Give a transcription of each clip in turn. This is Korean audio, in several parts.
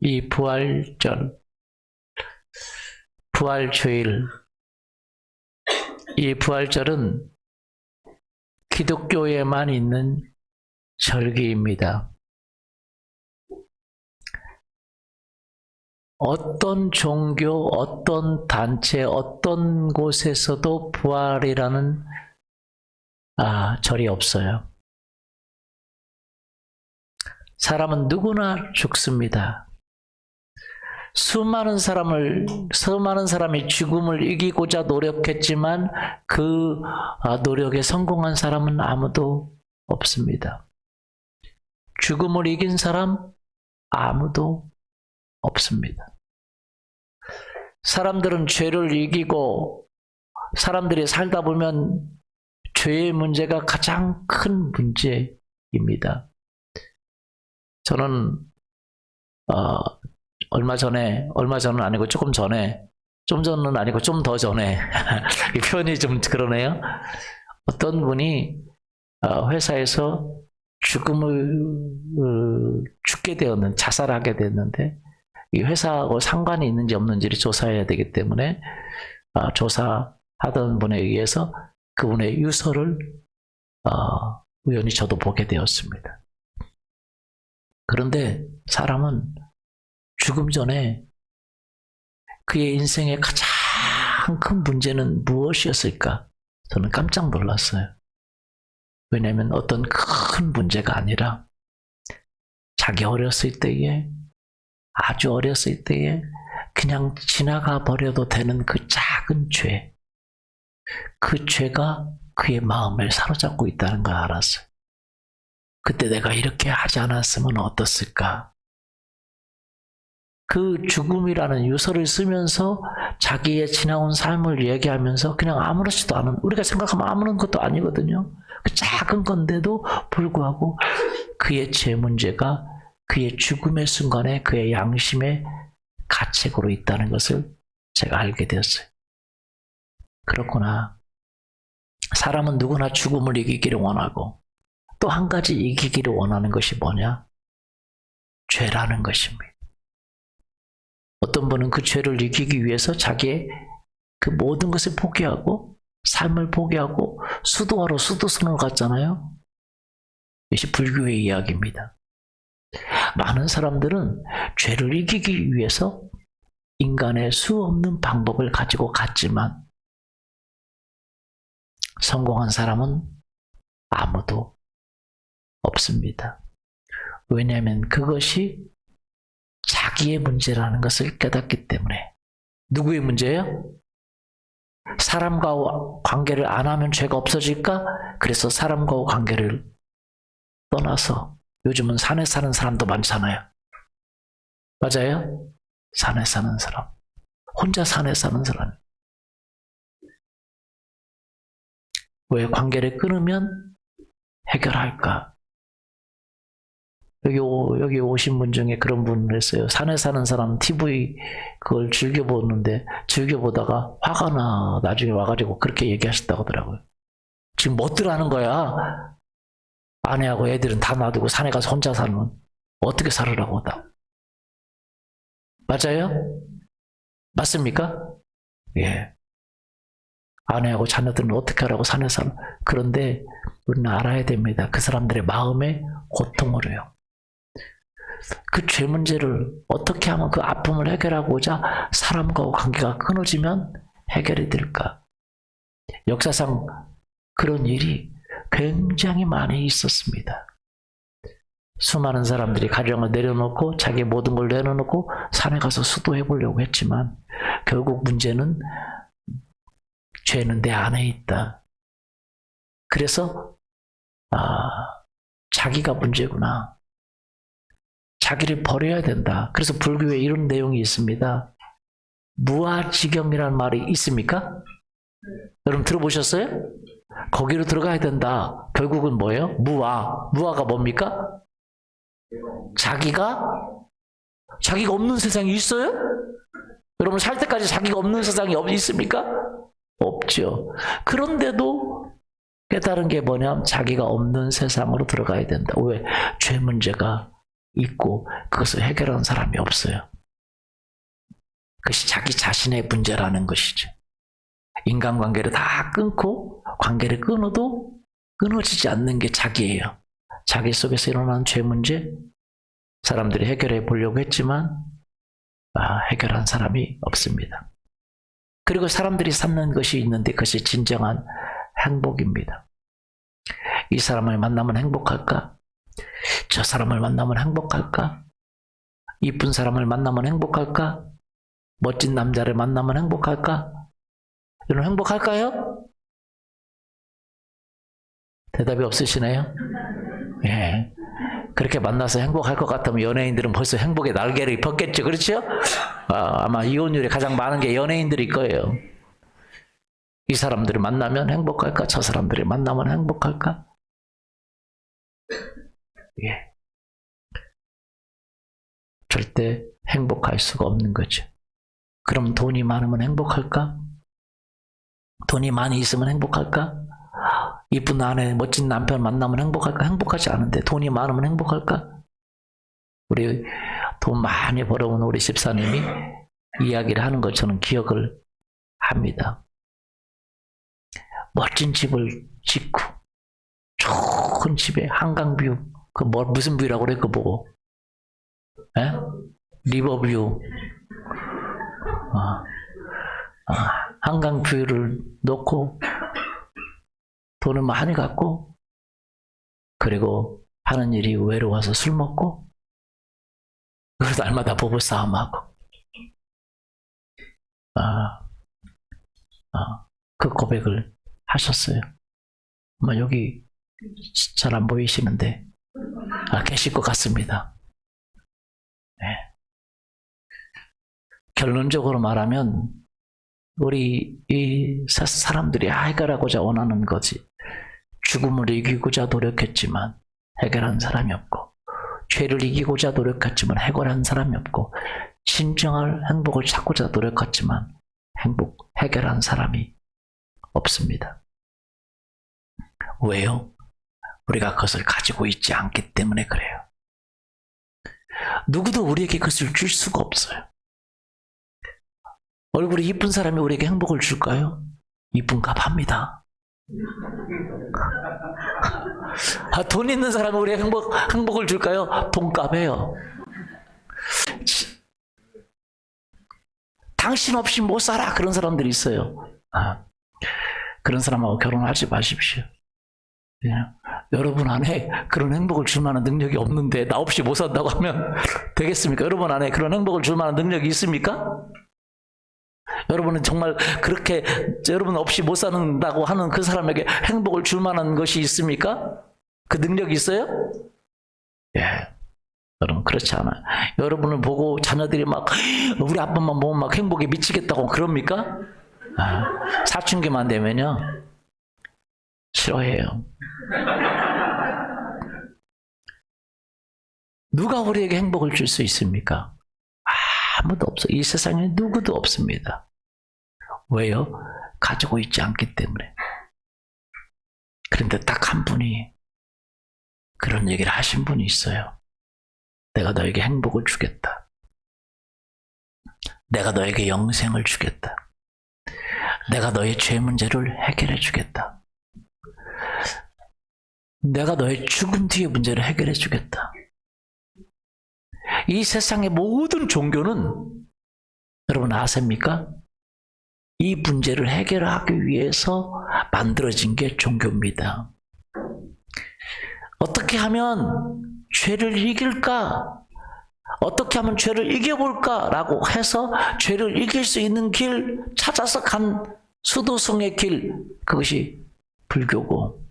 이 부활절, 부활주일, 이 부활절은 기독교에만 있는 절기입니다. 어떤 종교, 어떤 단체, 어떤 곳에서도 부활이라는 절이 없어요. 사람은 누구나 죽습니다. 수많은 사람이 죽음을 이기고자 노력했지만 그 노력에 성공한 사람은 아무도 없습니다. 죽음을 이긴 사람 아무도 없습니다. 사람들은 죄를 이기고 사람들이 살다 보면 죄의 문제가 가장 큰 문제입니다. 저는 얼마 전은 아니고 조금 전에, 좀 전은 아니고 좀 더 전에 이 표현이 좀 그러네요. 어떤 분이 회사에서 죽게 되었는, 자살하게 됐는데 이 회사하고 상관이 있는지 없는지를 조사해야 되기 때문에 조사하던 분에 의해서 그분의 유서를 우연히 저도 보게 되었습니다. 그런데 사람은 죽음 전에 그의 인생의 가장 큰 문제는 무엇이었을까? 저는 깜짝 놀랐어요. 왜냐하면 어떤 큰 문제가 아니라 자기 어렸을 때에, 아주 어렸을 때에 그냥 지나가 버려도 되는 그 작은 죄, 그 죄가 그의 마음을 사로잡고 있다는 걸 알았어요. 그때 내가 이렇게 하지 않았으면 어떻을까? 그 죽음이라는 유서를 쓰면서 자기의 지나온 삶을 얘기하면서 그냥 아무렇지도 않은, 우리가 생각하면 아무런 것도 아니거든요. 그 작은 건데도 불구하고 그의 죄 문제가 그의 죽음의 순간에 그의 양심의 가책으로 있다는 것을 제가 알게 되었어요. 그렇구나. 사람은 누구나 죽음을 이기기를 원하고 또 한 가지 이기기를 원하는 것이 뭐냐? 죄라는 것입니다. 어떤 분은 그 죄를 이기기 위해서 자기의 그 모든 것을 포기하고 삶을 포기하고 수도하러 수도선을 갔잖아요. 이것이 불교의 이야기입니다. 많은 사람들은 죄를 이기기 위해서 인간의 수 없는 방법을 가지고 갔지만 성공한 사람은 아무도 없습니다. 왜냐하면 그것이 자기의 문제라는 것을 깨닫기 때문에. 누구의 문제예요? 사람과 관계를 안 하면 죄가 없어질까? 그래서 사람과 관계를 떠나서 요즘은 산에 사는 사람도 많잖아요. 맞아요? 산에 사는 사람. 혼자 산에 사는 사람. 왜 관계를 끊으면 해결할까? 여기 오신 분 중에 그런 분을 했어요. 산에 사는 사람 TV 그걸 즐겨보다가 화가 나중에 와가지고 그렇게 얘기하셨다고 하더라고요. 지금 뭣들 하는 거야? 아내하고 애들은 다 놔두고 산에 가서 혼자 살면 어떻게 살으라고 하다. 맞아요? 맞습니까? 예. 아내하고 자녀들은 어떻게 하라고 산에 살아. 그런데 우리는 알아야 됩니다. 그 사람들의 마음의 고통으로요. 그 죄 문제를 어떻게 하면 그 아픔을 해결하고자 사람과 관계가 끊어지면 해결이 될까? 역사상 그런 일이 굉장히 많이 있었습니다. 수많은 사람들이 가정을 내려놓고 자기 모든 걸 내려놓고 산에 가서 수도해 보려고 했지만 결국 문제는 죄는 내 안에 있다. 그래서 자기가 문제구나. 자기를 버려야 된다. 그래서 불교에 이런 내용이 있습니다. 무아지경이라는 말이 있습니까? 여러분 들어보셨어요? 거기로 들어가야 된다. 결국은 뭐예요? 무아가 뭡니까? 자기가 없는 세상이 있어요? 여러분 살 때까지 자기가 없는 세상이 있습니까? 없죠. 그런데도 깨달은 게 뭐냐면 자기가 없는 세상으로 들어가야 된다. 왜? 죄 문제가 있고 그것을 해결하는 사람이 없어요. 그것이 자기 자신의 문제라는 것이죠. 인간관계를 다 끊고 관계를 끊어도 끊어지지 않는 게 자기예요. 자기 속에서 일어나는 죄 문제, 사람들이 해결해 보려고 했지만 해결한 사람이 없습니다. 그리고 사람들이 삼는 것이 있는데 그것이 진정한 행복입니다. 이 사람을 만나면 행복할까? 저 사람을 만나면 행복할까? 이쁜 사람을 만나면 행복할까? 멋진 남자를 만나면 행복할까? 여러분 행복할까요? 대답이 없으시네요? 예. 그렇게 만나서 행복할 것 같으면 연예인들은 벌써 행복의 날개를 폈겠죠. 그렇죠? 아마 이혼율이 가장 많은 게 연예인들일 거예요. 이 사람들을 만나면 행복할까? 저 사람들을 만나면 행복할까? 예. 절대 행복할 수가 없는 거죠. 그럼 돈이 많으면 행복할까? 돈이 많이 있으면 행복할까? 이쁜 아내, 멋진 남편 만나면 행복할까? 행복하지 않은데 돈이 많으면 행복할까? 우리 돈 많이 벌어온 우리 집사님이 이야기를 하는 걸 저는 기억을 합니다. 멋진 집을 짓고 좋은 집에 한강뷰, 무슨 뷰라고 그래? 그거 보고 리버뷰, 한강뷰를 놓고 돈을 많이 갖고 그리고 하는 일이 외로워서 술 먹고 그래서 날마다 부부싸움하고 그 고백을 하셨어요. 아마 여기 잘 안 보이시는데 계실 것 같습니다. 네. 결론적으로 말하면 우리 이 사람들이 해결하고자 원하는 것이 죽음을 이기고자 노력했지만 해결한 사람이 없고 죄를 이기고자 노력했지만 해결한 사람이 없고 진정한 행복을 찾고자 노력했지만 해결한 사람이 없습니다. 왜요? 우리가 그것을 가지고 있지 않기 때문에 그래요. 누구도 우리에게 그것을 줄 수가 없어요. 얼굴이 이쁜 사람이 우리에게 행복을 줄까요? 이쁜 값 합니다. 돈 있는 사람이 우리에게 행복을 줄까요? 돈값 해요. 당신 없이 못 살아. 그런 사람들이 있어요. 그런 사람하고 결혼하지 마십시오. 여러분 안에 그런 행복을 줄 만한 능력이 없는데 나 없이 못 산다고 하면 되겠습니까? 여러분 안에 그런 행복을 줄 만한 능력이 있습니까? 여러분은 정말 그렇게 여러분 없이 못 산다고 하는 그 사람에게 행복을 줄 만한 것이 있습니까? 그 능력이 있어요? 예. 여러분 그렇지 않아요. 여러분을 보고 자녀들이 막 우리 아빠만 보면 막 행복에 미치겠다고 그럽니까? 사춘기만 되면요 싫어해요. 누가 우리에게 행복을 줄 수 있습니까? 아무도 없어. 이 세상에 누구도 없습니다. 왜요? 가지고 있지 않기 때문에. 그런데 딱 한 분이 그런 얘기를 하신 분이 있어요. 내가 너에게 행복을 주겠다. 내가 너에게 영생을 주겠다. 내가 너의 죄 문제를 해결해 주겠다. 내가 너의 죽음 뒤의 문제를 해결해 주겠다. 이 세상의 모든 종교는 여러분 아십니까? 이 문제를 해결하기 위해서 만들어진 게 종교입니다. 어떻게 하면 죄를 이길까? 어떻게 하면 죄를 이겨볼까? 라고 해서 죄를 이길 수 있는 길 찾아서 간 수도성의 길, 그것이 불교고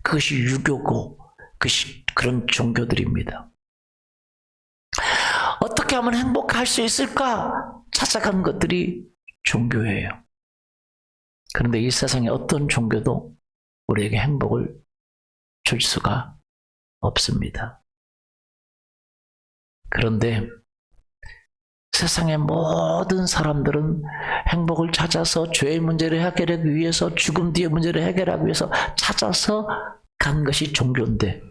그것이 유교고 그것이 그런 종교들입니다. 어떻게 하면 행복할 수 있을까? 찾아간 것들이 종교예요. 그런데 이 세상에 어떤 종교도 우리에게 행복을 줄 수가 없습니다. 그런데 세상의 모든 사람들은 행복을 찾아서 죄의 문제를 해결하기 위해서 죽음 뒤의 문제를 해결하기 위해서 찾아서 간 것이 종교인데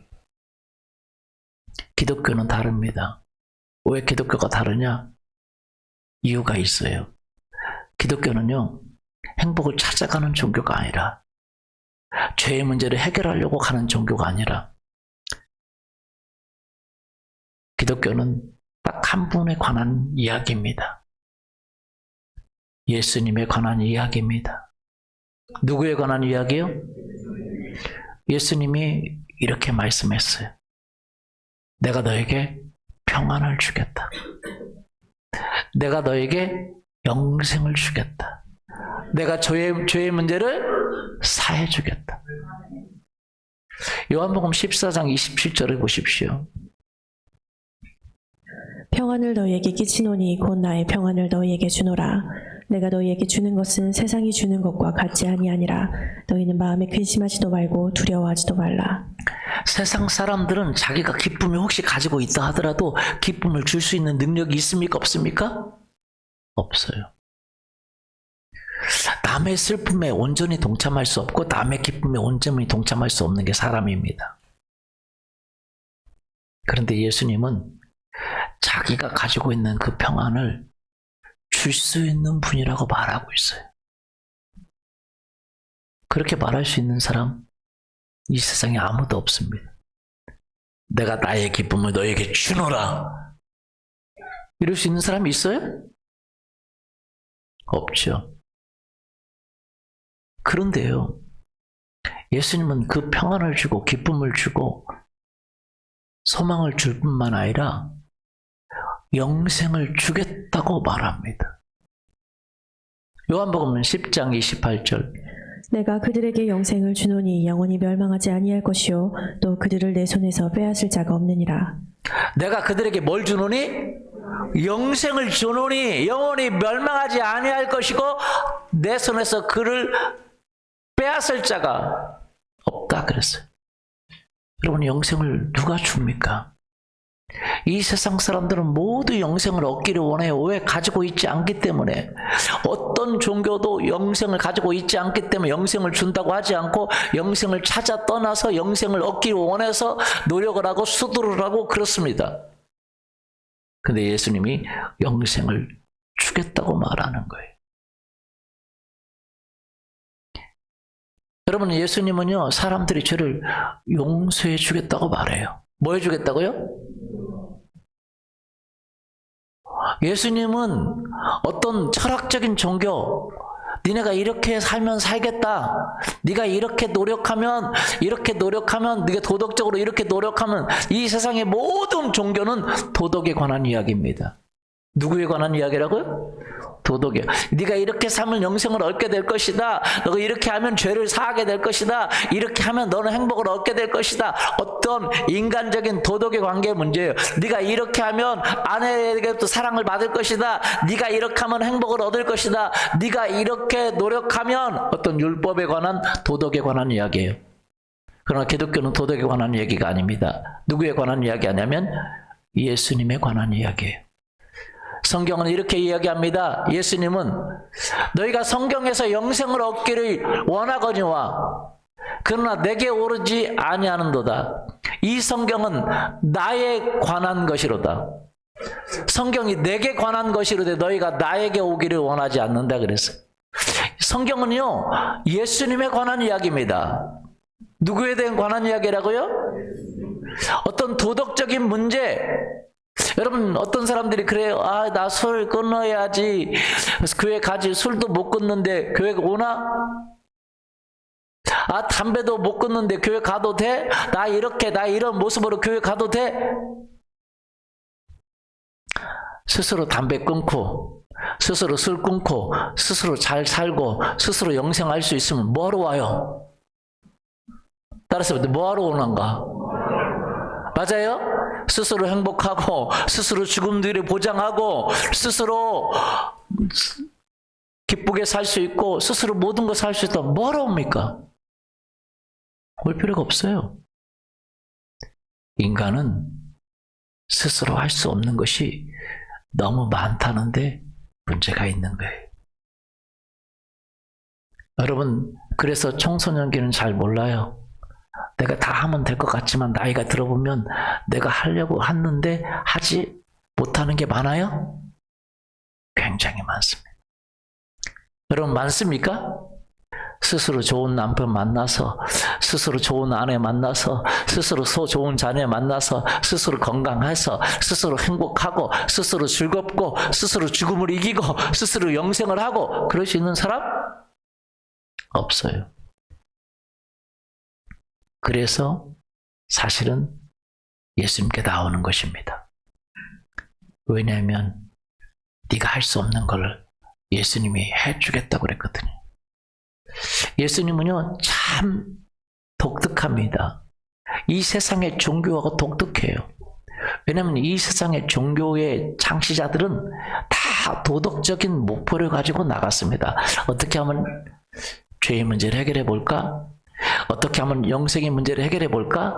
기독교는 다릅니다. 왜 기독교가 다르냐? 이유가 있어요. 기독교는요, 행복을 찾아가는 종교가 아니라, 죄의 문제를 해결하려고 가는 종교가 아니라, 기독교는 딱 한 분에 관한 이야기입니다. 예수님에 관한 이야기입니다. 누구에 관한 이야기요? 예수님이 이렇게 말씀했어요. 내가 너에게 평안을 주겠다. 내가 너에게 영생을 주겠다. 내가 죄의 문제를 사해 주겠다. 요한복음 14장 27절을 보십시오. 평안을 너희에게 끼치노니 곧 나의 평안을 너희에게 주노라. 내가 너희에게 주는 것은 세상이 주는 것과 같지 아니하니라. 너희는 마음에 근심하지도 말고 두려워하지도 말라. 세상 사람들은 자기가 기쁨을 혹시 가지고 있다 하더라도 기쁨을 줄 수 있는 능력이 있습니까? 없습니까? 없어요. 남의 슬픔에 온전히 동참할 수 없고 남의 기쁨에 온전히 동참할 수 없는 게 사람입니다. 그런데 예수님은 자기가 가지고 있는 그 평안을 줄 수 있는 분이라고 말하고 있어요. 그렇게 말할 수 있는 사람 이 세상에 아무도 없습니다. 내가 나의 기쁨을 너에게 주노라. 이럴 수 있는 사람이 있어요? 없죠. 그런데요, 예수님은 그 평안을 주고 기쁨을 주고 소망을 줄 뿐만 아니라 영생을 주겠다고 말합니다. 요한복음 10장 28절. 내가 그들에게 영생을 주노니 영원히 멸망하지 아니할 것이요 또 그들을 내 손에서 빼앗을 자가 없느니라. 내가 그들에게 뭘 주노니? 영생을 주노니 영원히 멸망하지 아니할 것이고 내 손에서 그를 빼앗을 자가 없다 그랬어요. 여러분, 영생을 누가 줍니까? 이 세상 사람들은 모두 영생을 얻기를 원해요. 왜? 가지고 있지 않기 때문에. 어떤 종교도 영생을 가지고 있지 않기 때문에 영생을 준다고 하지 않고 영생을 찾아 떠나서 영생을 얻기를 원해서 노력을 하고 수도를 하고 그렇습니다. 근데 예수님이 영생을 주겠다고 말하는 거예요. 여러분, 예수님은요, 사람들이 죄를 용서해 주겠다고 말해요. 뭐 해 주겠다고요? 예수님은 어떤 철학적인 종교, 니네가 이렇게 살면 살겠다, 네가 이렇게 노력하면 네가 도덕적으로 이렇게 노력하면, 이 세상의 모든 종교는 도덕에 관한 이야기입니다. 누구에 관한 이야기라고요? 도덕이요. 네가 이렇게 살면 영생을 얻게 될 것이다. 너가 이렇게 하면 죄를 사하게 될 것이다. 이렇게 하면 너는 행복을 얻게 될 것이다. 어떤 인간적인 도덕의 관계의 문제예요. 네가 이렇게 하면 아내에게도 사랑을 받을 것이다. 네가 이렇게 하면 행복을 얻을 것이다. 네가 이렇게 노력하면 어떤 율법에 관한 도덕에 관한 이야기예요. 그러나 기독교는 도덕에 관한 이야기가 아닙니다. 누구에 관한 이야기 아니냐면 예수님에 관한 이야기예요. 성경은 이렇게 이야기합니다. 예수님은 너희가 성경에서 영생을 얻기를 원하거니와 그러나 내게 오르지 아니하는도다. 이 성경은 나에 관한 것이로다. 성경이 내게 관한 것이로되 너희가 나에게 오기를 원하지 않는다 그랬어요. 성경은요, 예수님에 관한 이야기입니다. 누구에 대한 관한 이야기라고요? 어떤 도덕적인 문제. 여러분, 어떤 사람들이 그래요. 아, 나 술 끊어야지. 교회 가지. 술도 못 끊는데 교회 오나? 아, 담배도 못 끊는데 교회 가도 돼? 나 이런 모습으로 교회 가도 돼? 스스로 담배 끊고, 스스로 술 끊고, 스스로 잘 살고, 스스로 영생할 수 있으면 뭐하러 와요? 따라서 뭐하러 오는가? 맞아요? 스스로 행복하고 스스로 죽음 뒤를 보장하고 스스로 기쁘게 살 수 있고 스스로 모든 걸 살 수 있다면 뭐하러 옵니까? 올 필요가 없어요. 인간은 스스로 할 수 없는 것이 너무 많다는데 문제가 있는 거예요. 여러분, 그래서 청소년기는 잘 몰라요. 내가 다 하면 될 것 같지만 나이가 들어보면 내가 하려고 했는데 하지 못하는 게 많아요? 굉장히 많습니다. 여러분 많습니까? 스스로 좋은 남편 만나서, 스스로 좋은 아내 만나서, 스스로 좋은 자녀 만나서, 스스로 건강해서, 스스로 행복하고, 스스로 즐겁고, 스스로 죽음을 이기고, 스스로 영생을 하고 그럴 수 있는 사람? 없어요. 그래서 사실은 예수님께 나오는 것입니다. 왜냐하면 네가 할 수 없는 걸 예수님이 해주겠다고 그랬거든요. 예수님은요 참 독특합니다. 이 세상의 종교하고 독특해요. 왜냐하면 이 세상의 종교의 창시자들은 다 도덕적인 목표를 가지고 나갔습니다. 어떻게 하면 죄의 문제를 해결해 볼까? 어떻게 하면 영생의 문제를 해결해 볼까?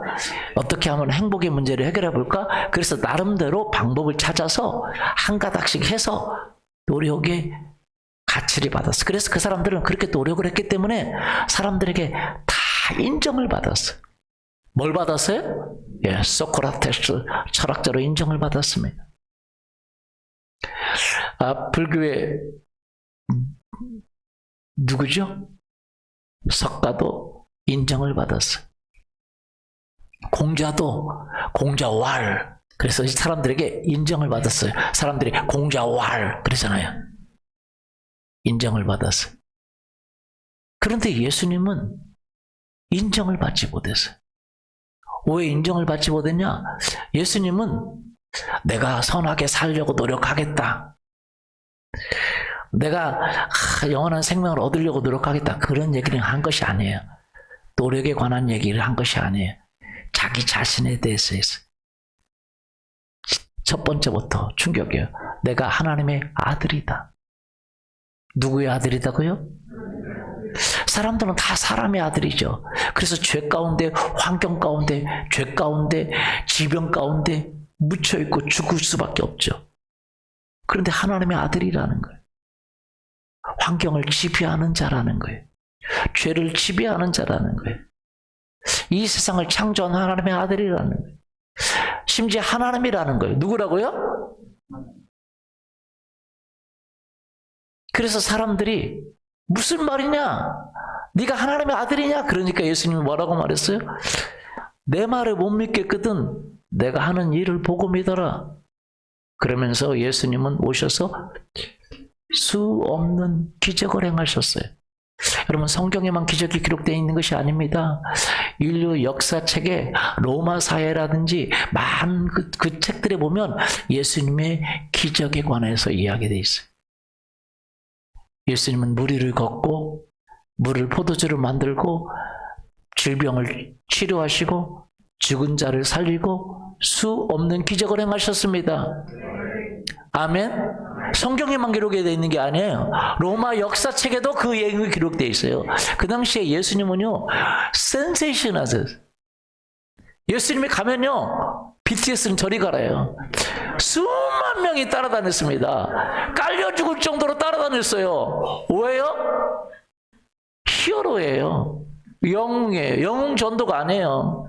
어떻게 하면 행복의 문제를 해결해 볼까? 그래서 나름대로 방법을 찾아서 한 가닥씩 해서 노력의 가치를 받았어. 그래서 그 사람들은 그렇게 노력을 했기 때문에 사람들에게 다 인정을 받았어요. 뭘 받았어요? 예, 소크라테스 철학자로 인정을 받았습니다. 불교의 누구죠? 석가도 인정을 받았어요. 공자왈. 그래서 사람들에게 인정을 받았어요. 사람들이 공자왈 그러잖아요. 인정을 받았어요. 그런데 예수님은 인정을 받지 못했어요. 왜 인정을 받지 못했냐? 예수님은 내가 선하게 살려고 노력하겠다. 내가 영원한 생명을 얻으려고 노력하겠다. 그런 얘기를 한 것이 아니에요. 노력에 관한 얘기를 한 것이 아니에요. 자기 자신에 대해서 했어요. 첫 번째부터 충격이에요. 내가 하나님의 아들이다. 누구의 아들이다고요? 사람들은 다 사람의 아들이죠. 그래서 죄 가운데, 환경 가운데, 죄 가운데, 질병 가운데 묻혀있고 죽을 수밖에 없죠. 그런데 하나님의 아들이라는 거예요. 환경을 지배하는 자라는 거예요. 죄를 지배하는 자라는 거예요. 이 세상을 창조한 하나님의 아들이라는 거예요. 심지어 하나님이라는 거예요. 누구라고요? 그래서 사람들이 무슨 말이냐? 네가 하나님의 아들이냐? 그러니까 예수님이 뭐라고 말했어요? 내 말을 못 믿겠거든 내가 하는 일을 보고 믿어라. 그러면서 예수님은 오셔서 수 없는 기적을 행하셨어요. 여러분 성경에만 기적이 기록되어 있는 것이 아닙니다. 인류 역사책에 로마사회라든지 많은 그 책들에 보면 예수님의 기적에 관해서 이야기되어 있어요. 예수님은 물 위를 걷고 물을 포도주로 만들고 질병을 치료하시고 죽은 자를 살리고 수 없는 기적을 행하셨습니다. 아멘. 성경에만 기록되어 있는 게 아니에요. 로마 역사책에도 그 얘기가 기록되어 있어요. 그 당시에 예수님은요 센세이션하셨어요. 예수님이 가면요 BTS는 저리 가라요. 수만 명이 따라다녔습니다. 깔려 죽을 정도로 따라다녔어요. 왜요? 히어로예요. 영웅이에요. 영웅 전도가 아니에요.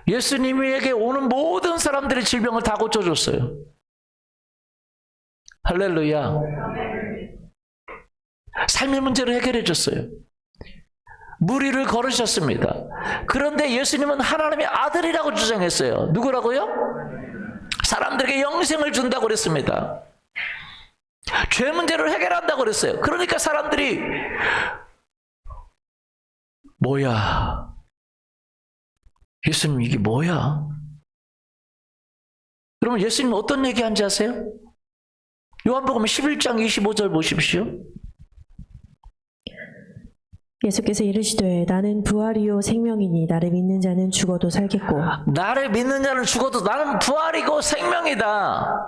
예수님에게 오는 모든 사람들의 질병을 다 고쳐줬어요. 할렐루야. 삶의 문제를 해결해 줬어요. 물 위를 걸으셨습니다. 그런데 예수님은 하나님의 아들이라고 주장했어요. 누구라고요? 사람들에게 영생을 준다고 그랬습니다. 죄 문제를 해결한다고 그랬어요. 그러니까 사람들이 뭐야? 예수님 이게 뭐야? 그러면 예수님 어떤 얘기한지 아세요? 요한복음 11장 25절 보십시오. 예수께서 이르시되 나는 부활이요 생명이니 나를 믿는 자는 죽어도 살겠고 나를 믿는 자는 죽어도 나는 부활이고 생명이다.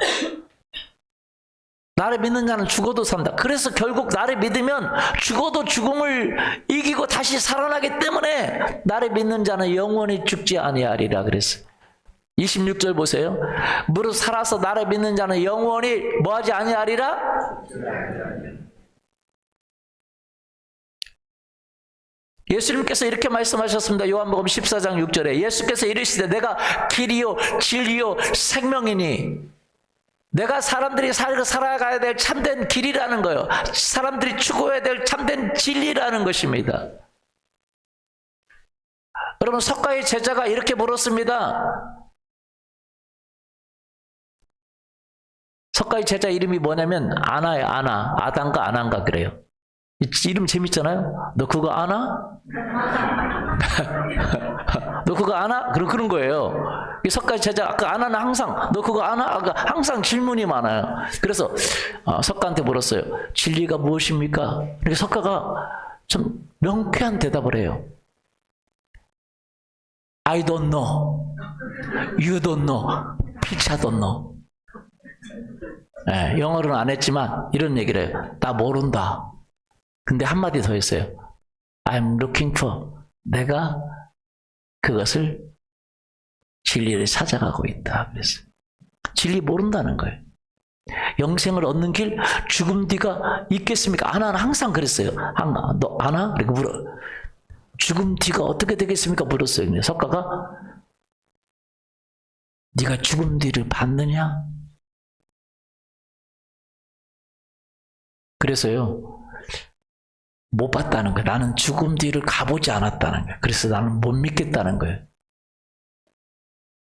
나를 믿는 자는 죽어도 산다. 그래서 결국 나를 믿으면 죽어도 죽음을 이기고 다시 살아나기 때문에 나를 믿는 자는 영원히 죽지 아니하리라 그랬어요. 26절 보세요. 무릇 살아서 나를 믿는 자는 영원히 뭐하지 아니하리라? 예수님께서 이렇게 말씀하셨습니다. 요한복음 14장 6절에 예수께서 이르시되 내가 길이요 진리요 생명이니, 내가 사람들이 살아가야 될 참된 길이라는 거예요. 사람들이 추구해야 될 참된 진리라는 것입니다. 여러분, 석가의 제자가 이렇게 물었습니다. 석가의 제자 이름이 뭐냐면 아나예요. 아나. 아단가 아난가 그래요. 이름 재밌잖아요. 너 그거 아나? 너 그거 아나? 그런 거예요. 이 석가의 제자, 아까 아나는 항상 너 그거 아나? 아까 항상 질문이 많아요. 그래서 석가한테 물었어요. 진리가 무엇입니까? 그러니까 석가가 좀 명쾌한 대답을 해요. I don't know. You don't know. 피차 don't know. 네, 영어로는 안 했지만 이런 얘기를 해요. 나 모른다. 근데 한마디 더 했어요. I'm looking for. 내가 그것을 진리를 찾아가고 있다. 그랬어요. 진리 모른다는 거예요. 영생을 얻는 길, 죽음 뒤가 있겠습니까? 아나는 항상 그랬어요. 너 아나? 그리고 물어. 죽음 뒤가 어떻게 되겠습니까? 물었어요. 근데 석가가 네가 죽음 뒤를 봤느냐? 그래서요. 못 봤다는 거예요. 나는 죽음 뒤를 가보지 않았다는 거예요. 그래서 나는 못 믿겠다는 거예요.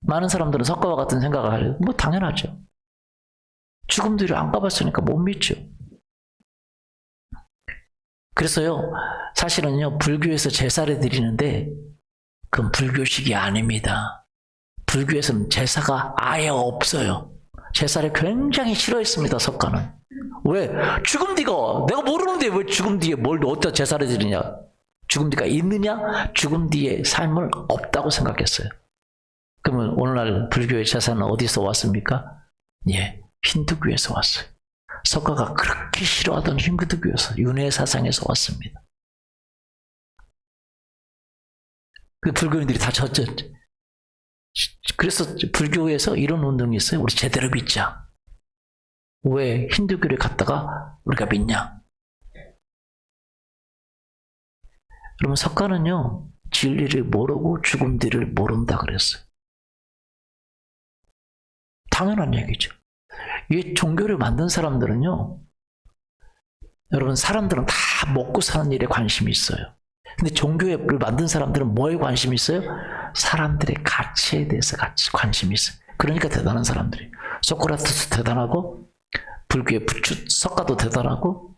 많은 사람들은 석가와 같은 생각을 하죠. 뭐 당연하죠. 죽음 뒤를 안 가봤으니까 못 믿죠. 그래서요, 사실은요, 불교에서 제사를 드리는데 그건 불교식이 아닙니다. 불교에서는 제사가 아예 없어요. 제사를 굉장히 싫어했습니다, 석가는. 왜? 죽음 뒤가, 내가 모르는데 왜 죽음 뒤에 뭘 어디다 제사를 드리냐? 죽음 뒤가 있느냐? 죽음 뒤에 삶을 없다고 생각했어요. 그러면 오늘날 불교의 제사는 어디서 왔습니까? 예, 힌두교에서 왔어요. 석가가 그렇게 싫어하던 힌두교에서, 윤회 사상에서 왔습니다. 그 불교인들이 다 졌죠. 그래서 불교에서 이런 운동이 있어요. 우리 제대로 믿자. 왜 힌두교를 갔다가 우리가 믿냐? 여러분, 석가는요, 진리를 모르고 죽음 뒤를 모른다 그랬어요. 당연한 얘기죠. 이 종교를 만든 사람들은요, 여러분, 사람들은 다 먹고 사는 일에 관심이 있어요. 근데 종교를 만든 사람들은 뭐에 관심이 있어요? 사람들의 가치에 대해서 관심이 있어요. 그러니까 대단한 사람들이. 소크라테스 대단하고, 불교의 부추, 석가도 대단하고,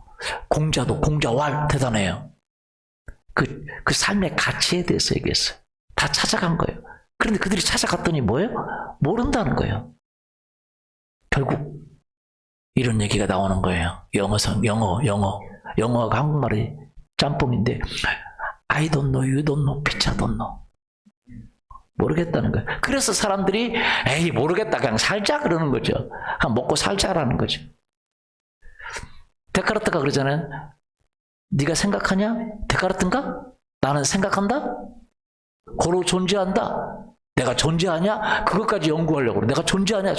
공자왈 대단해요. 그 삶의 가치에 대해서 얘기했어요. 다 찾아간 거예요. 그런데 그들이 찾아갔더니 뭐예요? 모른다는 거예요. 결국 이런 얘기가 나오는 거예요. 영어가 한국말이 짬뽕인데 I don't know, you don't know, 피차 don't know. 모르겠다는 거예요. 그래서 사람들이 에이 모르겠다 그냥 살자 그러는 거죠. 그냥 먹고 살자라는 거죠. 데카르트가 그러잖아요. 네가 생각하냐? 데카르트인가? 나는 생각한다? 고로 존재한다? 내가 존재하냐? 그것까지 연구하려고 그래. 내가 존재하냐?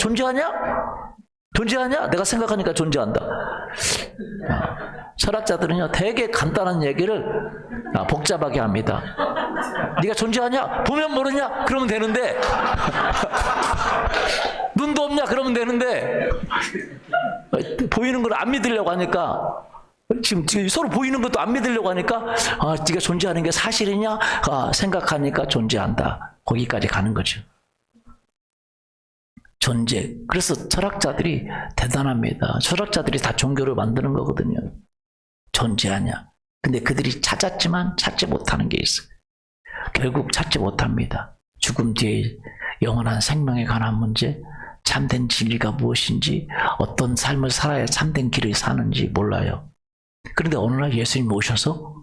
내가 생각하니까 존재한다. 철학자들은요, 되게 간단한 얘기를 복잡하게 합니다. 네가 존재하냐? 보면 모르냐? 그러면 되는데 눈도 없냐? 그러면 되는데 보이는 걸 안 믿으려고 하니까 지금 서로 보이는 것도 안 믿으려고 하니까 네가 존재하는 게 사실이냐? 생각하니까 존재한다. 거기까지 가는 거죠. 존재. 그래서 철학자들이 대단합니다. 철학자들이 다 종교를 만드는 거거든요. 존재하냐. 근데 그들이 찾았지만 찾지 못하는 게 있어요. 결국 찾지 못합니다. 죽음 뒤에 영원한 생명에 관한 문제, 참된 진리가 무엇인지, 어떤 삶을 살아야 참된 길을 사는지 몰라요. 그런데 어느 날 예수님이 오셔서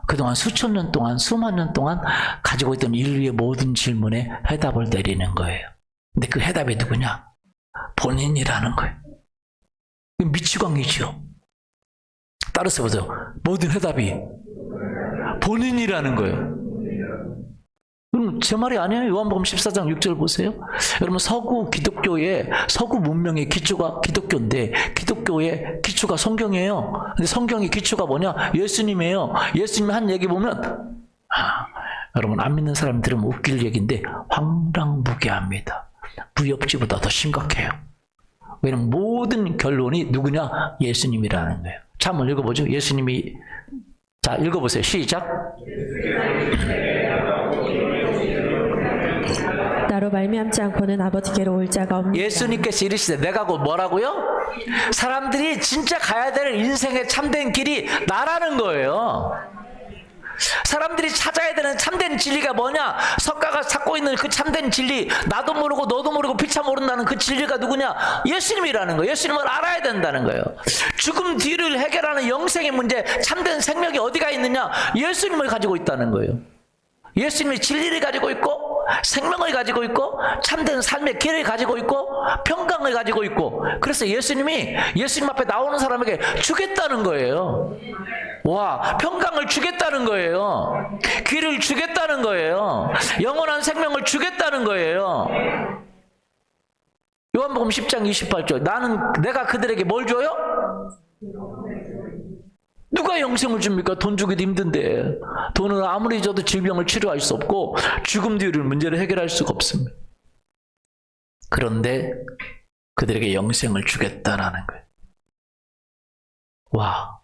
그동안 수천 년 동안, 수만 년 동안 가지고 있던 인류의 모든 질문에 해답을 내리는 거예요. 근데 그 해답이 누구냐? 본인이라는 거예요. 미치광이죠. 따라서 보세요. 모든 해답이 본인이라는 거예요. 여러분 제 말이 아니에요. 요한복음 14장 6절 보세요. 여러분 서구 기독교의 서구 문명의 기초가 기독교인데 기독교의 기초가 성경이에요. 근데 성경의 기초가 뭐냐? 예수님이에요. 예수님이 한 얘기 보면 여러분 안 믿는 사람 들으면 웃길 얘기인데 황당무계합니다. 부엽지보다 더 심각해요. 왜냐면 모든 결론이 누구냐? 예수님이라는 거예요. 자, 한번 읽어보죠. 예수님이 자 읽어보세요. 시작. 나로 말미암지 않고는 아버지께로 올 자가 없느니라. 예수님께서 이르시되 내가 곧 뭐라고요? 사람들이 진짜 가야 될 인생의 참된 길이 나라는 거예요. 사람들이 찾아야 되는 참된 진리가 뭐냐? 석가가 찾고 있는 그 참된 진리, 나도 모르고 너도 모르고 피차 모른다는 그 진리가 누구냐? 예수님이라는 거예요. 예수님을 알아야 된다는 거예요. 죽음 뒤를 해결하는 영생의 문제, 참된 생명이 어디가 있느냐? 예수님을 가지고 있다는 거예요. 예수님이 진리를 가지고 있고 생명을 가지고 있고 참된 삶의 길을 가지고 있고 평강을 가지고 있고, 그래서 예수님이 예수님 앞에 나오는 사람에게 주겠다는 거예요. 와, 평강을 주겠다는 거예요. 길을 주겠다는 거예요. 영원한 생명을 주겠다는 거예요. 요한복음 10장 28절 내가 그들에게 뭘 줘요? 누가 영생을 줍니까? 돈 주기도 힘든데. 돈은 아무리 줘도 질병을 치료할 수 없고 죽음 뒤를 문제를 해결할 수가 없습니다. 그런데 그들에게 영생을 주겠다라는 거예요. 와,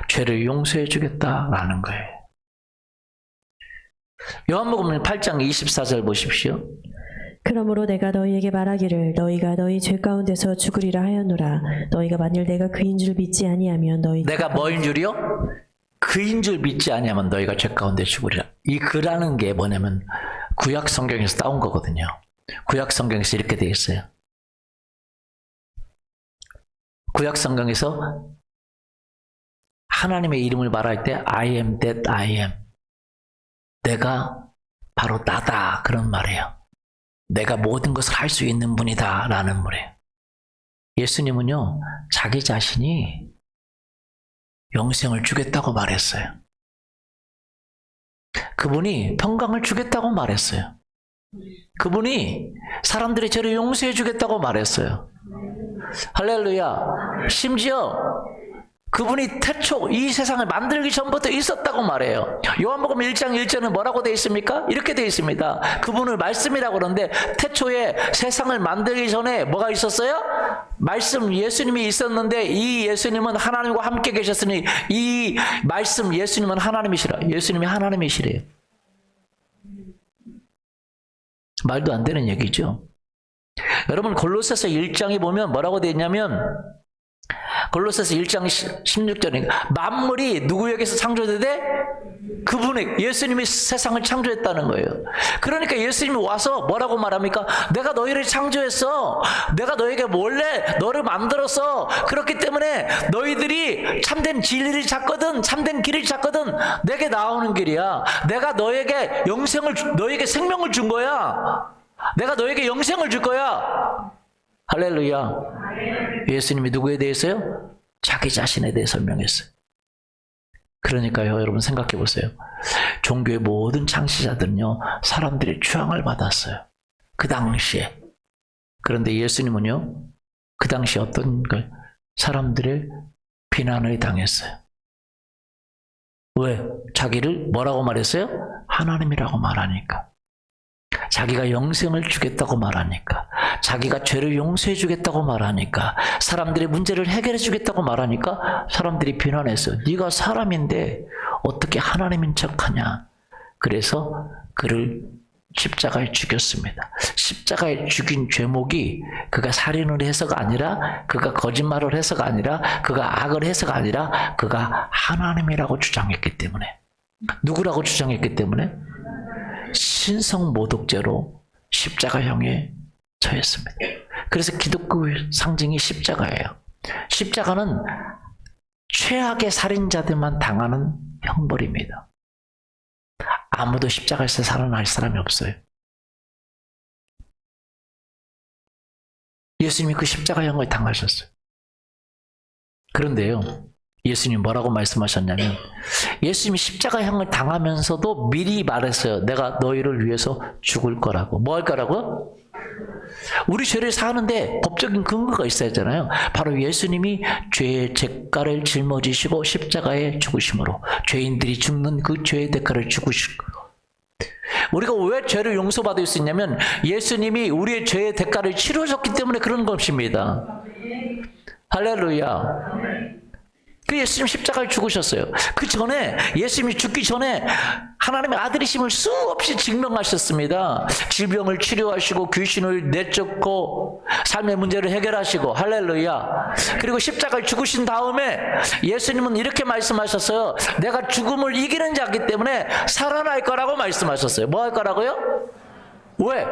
죄를 용서해 주겠다라는 거예요. 요한복음 8장 24절 보십시오. 그러므로 내가 너희에게 말하기를 너희가 너희 죄 가운데서 죽으리라 하였노라. 너희가 만일 내가 그인 줄 믿지 아니하면 너희 내가 뭐인 줄이요? 그인 줄 믿지 아니하면 너희가 죄 가운데 죽으리라. 이 그라는 게 뭐냐면 구약 성경에서 따온 거거든요. 구약 성경에서 이렇게 되어 있어요. 구약 성경에서 하나님의 이름을 말할 때 I am that I am, 내가 바로 나다, 그런 말이에요. 내가 모든 것을 할 수 있는 분이다 라는 말이에요. 예수님은요 자기 자신이 영생을 주겠다고 말했어요. 그분이 평강을 주겠다고 말했어요. 그분이 사람들의 죄를 용서해 주겠다고 말했어요. 할렐루야. 심지어 그분이 태초 이 세상을 만들기 전부터 있었다고 말해요. 요한복음 1장 1절은 뭐라고 되어 있습니까? 이렇게 되어 있습니다. 그분을 말씀이라고 그러는데 태초에 세상을 만들기 전에 뭐가 있었어요? 말씀, 예수님이 있었는데 이 예수님은 하나님과 함께 계셨으니 이 말씀 예수님은 하나님이시라. 예수님이 하나님이시래요. 말도 안 되는 얘기죠. 여러분 골로새서 1장에 보면 뭐라고 되어 있냐면 골로새서 1장 16절에 만물이 누구에게서 창조되되 그분의 예수님이 세상을 창조했다는 거예요. 그러니까 예수님이 와서 뭐라고 말합니까? 내가 너희를 창조했어. 내가 너에게 원래 너를 만들었어. 그렇기 때문에 너희들이 참된 진리를 찾거든 참된 길을 찾거든 내게 나오는 길이야. 내가 너에게 너에게 생명을 준 거야. 내가 너에게 영생을 줄 거야. 할렐루야. 예수님이 누구에 대해서요? 자기 자신에 대해 설명했어요. 그러니까요, 여러분 생각해 보세요. 종교의 모든 창시자들은요, 사람들이 추앙을 받았어요. 그 당시에. 그런데 예수님은요, 그 당시에 어떤 걸? 사람들의 비난을 당했어요. 왜? 자기를 뭐라고 말했어요? 하나님이라고 말하니까. 자기가 영생을 주겠다고 말하니까, 자기가 죄를 용서해 주겠다고 말하니까, 사람들의 문제를 해결해 주겠다고 말하니까 사람들이 비난했어요. 네가 사람인데 어떻게 하나님인 척하냐. 그래서 그를 십자가에 죽였습니다. 십자가에 죽인 죄목이 그가 살인을 해서가 아니라, 그가 거짓말을 해서가 아니라, 그가 악을 해서가 아니라 그가 하나님이라고 주장했기 때문에, 누구라고 주장했기 때문에 신성모독죄로 십자가형에 처했습니다. 그래서 기독교의 상징이 십자가예요. 십자가는 최악의 살인자들만 당하는 형벌입니다. 아무도 십자가에서 살아날 사람이 없어요. 예수님이 그 십자가형을 당하셨어요. 그런데요, 예수님이 뭐라고 말씀하셨냐면 예수님이 십자가형을 당하면서도 미리 말했어요. 내가 너희를 위해서 죽을 거라고. 뭐 할 거라고? 우리 죄를 사하는데 법적인 근거가 있어야 하잖아요. 바로 예수님이 죄의 대가를 짊어지시고 십자가에 죽으심으로 죄인들이 죽는 그 죄의 대가를 죽으시고, 우리가 왜 죄를 용서받을 수 있냐면 예수님이 우리의 죄의 대가를 치르셨기 때문에 그런 것입니다. 할렐루야. 그 예수님 십자가를 죽으셨어요. 그 전에 예수님이 죽기 전에 하나님의 아들이심을 수없이 증명하셨습니다. 질병을 치료하시고 귀신을 내쫓고 삶의 문제를 해결하시고, 할렐루야. 그리고 십자가를 죽으신 다음에 예수님은 이렇게 말씀하셨어요. 내가 죽음을 이기는 자이기 때문에 살아날 거라고 말씀하셨어요. 뭐 할 거라고요? 왜?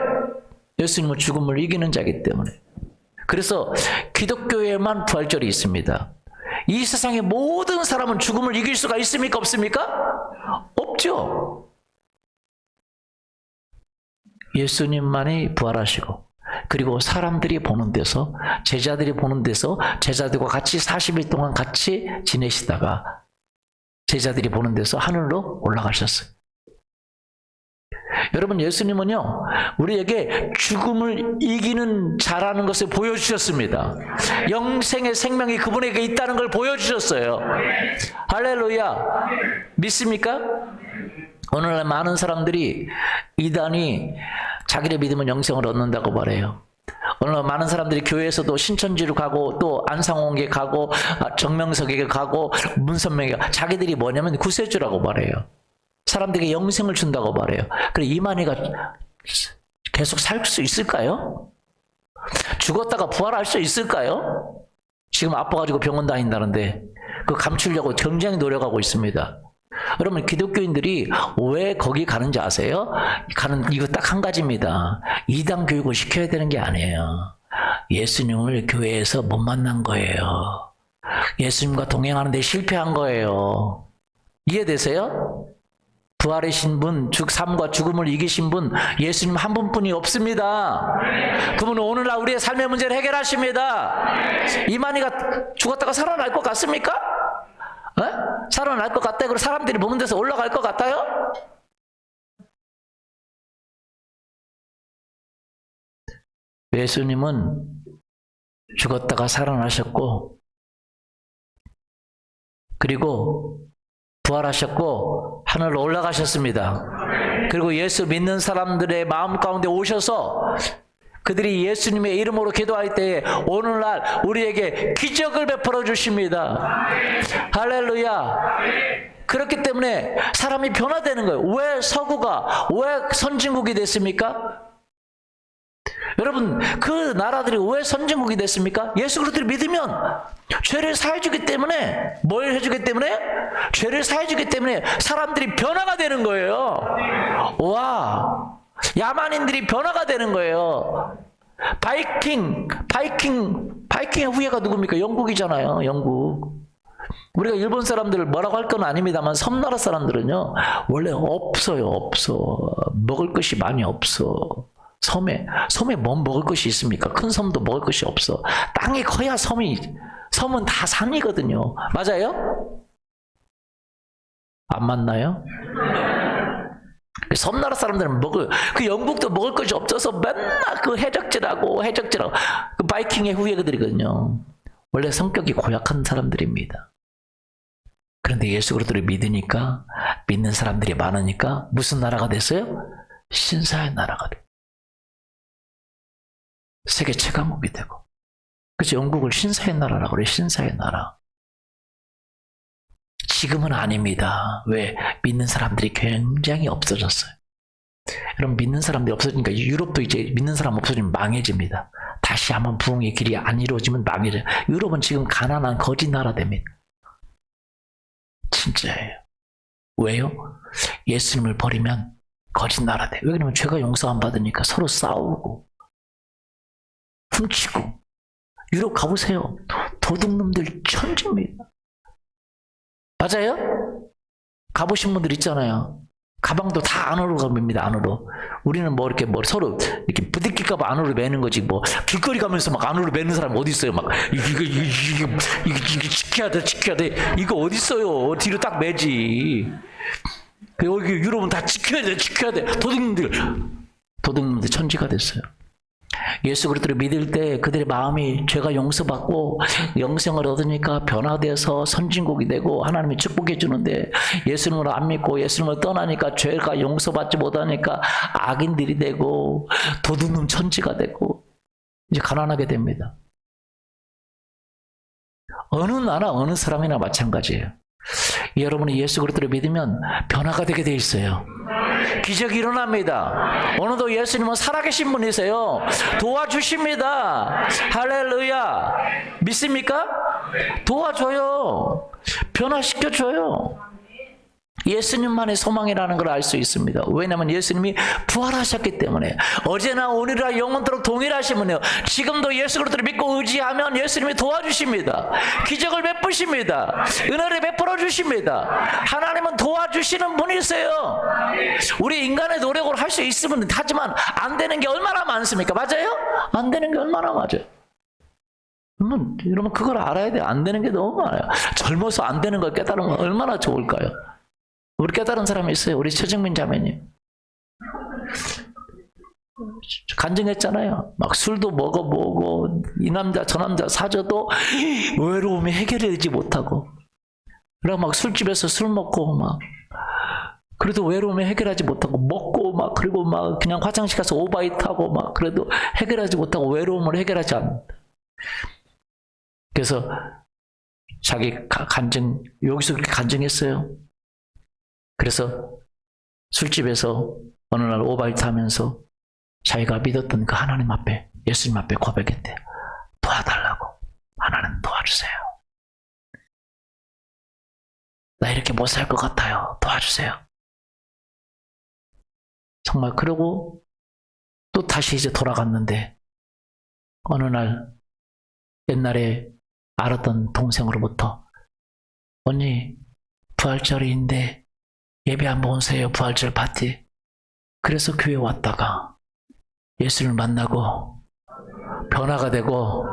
예수님은 죽음을 이기는 자이기 때문에. 그래서 기독교에만 부활절이 있습니다. 이 세상의 모든 사람은 죽음을 이길 수가 있습니까? 없습니까? 없죠. 예수님만이 부활하시고, 그리고 사람들이 보는 데서, 제자들이 보는 데서 제자들과 같이 40일 동안 같이 지내시다가 제자들이 보는 데서 하늘로 올라가셨어요. 여러분, 예수님은요 우리에게 죽음을 이기는 자라는 것을 보여주셨습니다. 영생의 생명이 그분에게 있다는 걸 보여주셨어요. 할렐루야. 믿습니까? 오늘날 많은 사람들이 이단이 자기를 믿으면 영생을 얻는다고 말해요. 오늘 많은 사람들이 교회에서도 신천지로 가고 또 안상홍에 가고 정명석에게 가고 문선명에게 가고, 자기들이 뭐냐면 구세주라고 말해요. 사람들에게 영생을 준다고 말해요. 그래, 이만희가 계속 살 수 있을까요? 죽었다가 부활할 수 있을까요? 지금 아파가지고 병원 다닌다는데 그거 감추려고 굉장히 노력하고 있습니다. 여러분, 기독교인들이 왜 거기 가는지 아세요? 이거 딱 한 가지입니다. 이단 교육을 시켜야 되는 게 아니에요. 예수님을 교회에서 못 만난 거예요. 예수님과 동행하는데 실패한 거예요. 이해되세요? 부활하신 분, 삶과 죽음을 이기신 분, 예수님 한 분뿐이 없습니다. 그분은 오늘날 우리의 삶의 문제를 해결하십니다. 이만희가 죽었다가 살아날 것 같습니까? 살아날 것 같아요? 그리고 사람들이 보는 데서 올라갈 것 같아요? 예수님은 죽었다가 살아나셨고, 그리고 부활하셨고 하늘로 올라가셨습니다. 그리고 예수 믿는 사람들의 마음 가운데 오셔서 그들이 예수님의 이름으로 기도할 때에 오늘날 우리에게 기적을 베풀어 주십니다. 할렐루야. 그렇기 때문에 사람이 변화되는 거예요. 왜 서구가, 왜 선진국이 됐습니까? 여러분, 그 나라들이 왜 선진국이 됐습니까? 예수 그리스도를 믿으면 죄를 사해주기 때문에, 뭘 해주기 때문에? 죄를 사해주기 때문에 사람들이 변화가 되는 거예요. 와, 야만인들이 변화가 되는 거예요. 바이킹의 후예가 누굽니까? 영국이잖아요. 영국. 우리가 일본 사람들을 뭐라고 할 건 아닙니다만 섬나라 사람들은요 원래 없어요. 먹을 것이 많이 없어. 섬에 뭐 먹을 것이 있습니까? 큰 섬도 먹을 것이 없어. 땅이 커야 섬은 다 산이거든요. 맞아요? 안 맞나요? 섬나라 사람들은 그 영국도 먹을 것이 없어서 맨날 그 해적질하고 그 바이킹의 후예들이거든요. 원래 성격이 고약한 사람들입니다. 그런데 예수 그리스도를 믿으니까, 믿는 사람들이 많으니까 무슨 나라가 됐어요? 신사의 나라가 돼요. 세계 최강국이 되고. 그래서 영국을 신사의 나라라고 그래요. 신사의 나라. 지금은 아닙니다. 왜? 믿는 사람들이 굉장히 없어졌어요. 여러분, 믿는 사람들이 없어지니까 유럽도 이제 믿는 사람 없어지면 망해집니다. 다시 한번 부흥의 길이 안 이루어지면 망해져요. 유럽은 지금 가난한 거지 나라 됩니다. 진짜예요. 왜요? 예수님을 버리면 거짓 나라 돼. 왜 그러냐면 죄가 용서 안 받으니까 서로 싸우고 훔치고. 유럽 가보세요. 도둑놈들 천지입니다. 맞아요? 가보신 분들 있잖아요. 가방도 다 안으로 맵니다. 안으로. 우리는 뭐 이렇게 뭐 서로 이렇게 부딪힐까봐 안으로 매는 거지. 뭐 길거리 가면서 막 안으로 매는 사람 어디 있어요? 막 이거 지켜야 돼. 이거 어디 있어요? 뒤로 딱 매지. 여기 유럽은 다 지켜야 돼. 도둑놈들 천지가 됐어요. 예수 그리스도를 믿을 때 그들의 마음이 죄가 용서받고 영생을 얻으니까 변화되어서 선진국이 되고 하나님이 축복해 주는데, 예수님을 안 믿고 예수님을 떠나니까 죄가 용서받지 못하니까 악인들이 되고 도둑놈 천지가 되고 이제 가난하게 됩니다. 어느 나라 어느 사람이나 마찬가지예요. 여러분이 예수 그리스도를 믿으면 변화가 되게 돼 있어요. 기적이 일어납니다. 오늘도 예수님은 살아계신 분이세요. 도와주십니다. 할렐루야. 믿습니까? 도와줘요. 변화시켜줘요. 예수님만의 소망이라는 걸 알 수 있습니다. 왜냐하면 예수님이 부활하셨기 때문에. 어제나 오늘이라 영원토록 동일하시면요, 지금도 예수 그리스도를 믿고 의지하면 예수님이 도와주십니다. 기적을 베푸십니다. 은혜를 베풀어 주십니다. 하나님은 도와주시는 분이세요. 우리 인간의 노력으로 할 수 있으면 하지만 안 되는 게 얼마나 많습니까? 맞아요? 안 되는 게 얼마나 맞아요. 여러분 그걸 알아야 돼요. 안 되는 게 너무 많아요. 젊어서 안 되는 걸 깨달으면 얼마나 좋을까요? 우리 깨달은 사람이 있어요. 우리 최정민 자매님. 간증했잖아요. 막 술도 먹어보고 이 남자 저 남자 사줘도 외로움이 해결되지 못하고, 그리고 막 술집에서 술 먹고 막 그래도 외로움을 해결하지 못하고, 먹고 막 그리고 막 그냥 화장실 가서 오바이트 하고 막 그래도 해결하지 못하고 외로움을 해결하지 않는다. 그래서 자기 간증, 여기서 그렇게 간증했어요. 그래서 술집에서 어느 날 오바이트 하면서 자기가 믿었던 그 하나님 앞에, 예수님 앞에 고백했대요. 도와달라고. 하나님 도와주세요. 나 이렇게 못 살 것 같아요. 도와주세요. 정말. 그러고 또 다시 이제 돌아갔는데, 어느 날 옛날에 알았던 동생으로부터, 언니 부활절인데 예배 한번 오세요. 부활절 파티. 그래서 교회 왔다가 예수를 만나고 변화가 되고,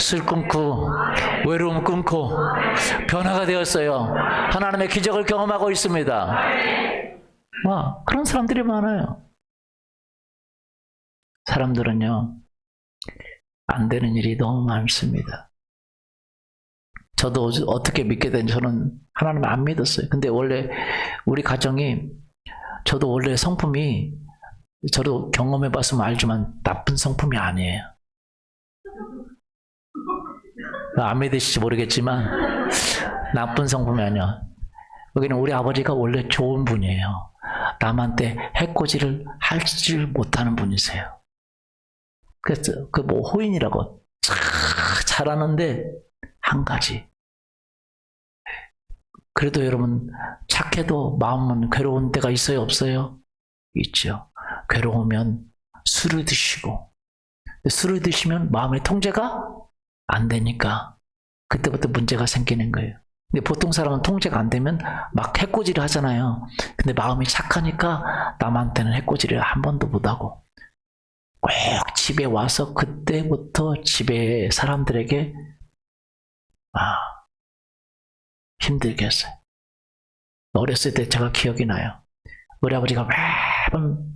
술 끊고 외로움 끊고 변화가 되었어요. 하나님의 기적을 경험하고 있습니다. 와, 그런 사람들이 많아요. 사람들은요, 안 되는 일이 너무 많습니다. 저도 어떻게 믿게 된지, 저는 하나님을 안 믿었어요. 근데 원래 우리 가정이, 저도 원래 성품이, 저도 경험해 봤으면 알지만 나쁜 성품이 아니에요. 안 믿으실지 모르겠지만 나쁜 성품이 아니야. 여기는 우리 아버지가 원래 좋은 분이에요. 남한테 해코지를 하지 못하는 분이세요. 그래서 그 뭐 호인이라고 잘하는데 한 가지, 그래도 여러분 착해도 마음은 괴로운 때가 있어요, 없어요? 있죠. 괴로우면 술을 드시고, 술을 드시면 마음의 통제가 안 되니까 그때부터 문제가 생기는 거예요. 근데 보통 사람은 통제가 안 되면 막 해코지를 하잖아요. 근데 마음이 착하니까 남한테는 해코지를 한 번도 못 하고, 꼭 집에 와서 그때부터 집에 사람들에게 힘들게 했어요. 어렸을 때 제가 기억이 나요. 우리 아버지가 매번,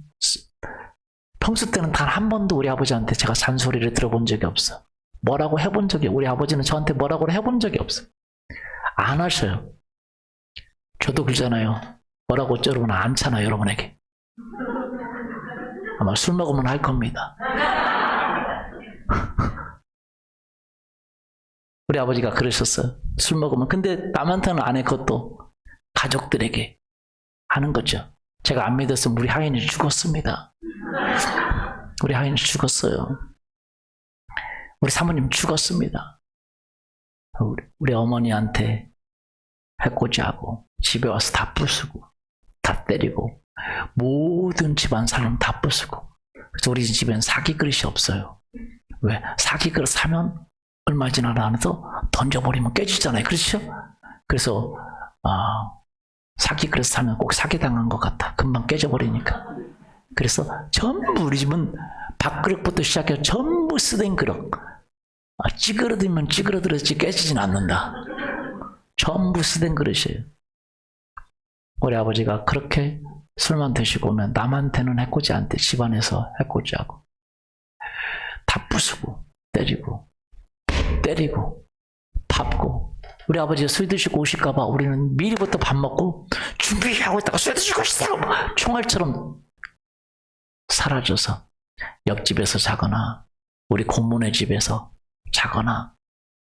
평소 때는 단 한 번도 우리 아버지한테 제가 잔소리를 들어본 적이 없어. 뭐라고 해본 적이, 우리 아버지는 저한테 뭐라고 해본 적이 없어. 안 하셔요. 저도 그러잖아요. 뭐라고 어쩌려고 않잖아요, 여러분에게. 아마 술 먹으면 할 겁니다. 우리 아버지가 그러셨어요. 술 먹으면. 근데 남한테는 안 했고 가족들에게 하는 거죠. 제가 안 믿었으면 우리 하인이 죽었습니다. 우리 하인이 죽었어요. 우리 사모님 죽었습니다. 우리 어머니한테 해코지하고 집에 와서 다 부수고 다 때리고 모든 집안 사람 다 부수고. 그래서 우리 집엔 사기 그릇이 없어요. 왜? 사기 그릇 사면 얼마 지나서 던져버리면 깨지잖아요. 그렇죠? 그래서 사기 그래서 사면 꼭 사기당한 것 같아. 금방 깨져버리니까. 그래서 전부 우리 집은 밥그릇부터 시작해서 전부 쓰된 그릇. 찌그러들면 찌그러들었지 깨지진 않는다. 전부 쓰된 그릇이에요. 우리 아버지가 그렇게 술만 드시고 오면 남한테는 해코지 않대. 집안에서 해코지하고 다 부수고 때리고 밟고. 우리 아버지가 술 드시고 오실까봐 우리는 미리부터 밥 먹고 준비하고 있다가 술 드시고 오시다고 총알처럼 사라져서 옆집에서 자거나 우리 고모네 집에서 자거나